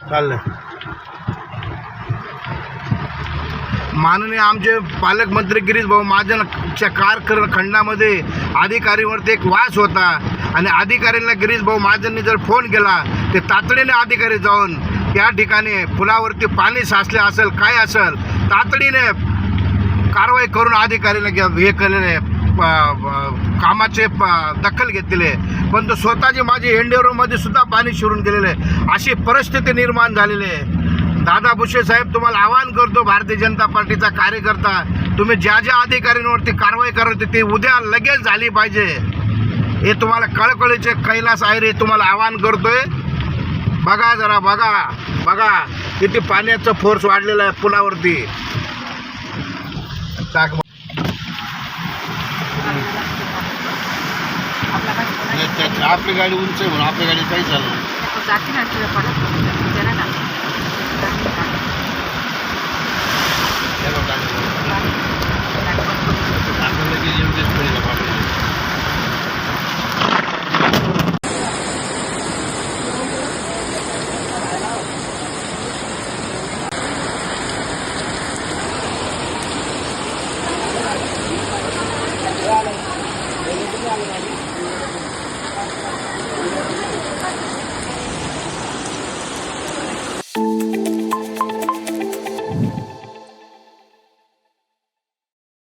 चाललं. माननीय आमचे पालकमंत्री गिरीश भाऊ महाजनच्या खंडामध्ये अधिकारीवरती एक वास होता आणि अधिकाऱ्यांना गिरीश भाऊ महाजननी जर फोन केला ते तातडीने अधिकारी जाऊन त्या ठिकाणी पुलावरती पाणी साचले असेल काय असेल तातडीने कारवाई करून अधिकाऱ्यांना हे केलेले कामाचे दखल घेतलेले. पण तो स्वतःचे माझे एनडीआरमध्ये सुद्धा पाणी शिरून गेलेले अशी परिस्थिती निर्माण झालेली आहे. दादा भुसे साहेब तुम्हाला आवाहन करतो, भारतीय जनता पार्टीचा कार्यकर्ता तुम्ही ज्या ज्या अधिकाऱ्यांवरती कारवाई करत ते उद्या लगेच झाली पाहिजे. हे तुम्हाला कळकळीचे कैलास आयरे तुम्हाला आवाहन करतोय. बघा जरा बघा किती पाण्याचं फोर्स वाढलेला आहे पुलावरती. आपली गाडी उंच आहे म्हणून आपल्या गाडी काही झालं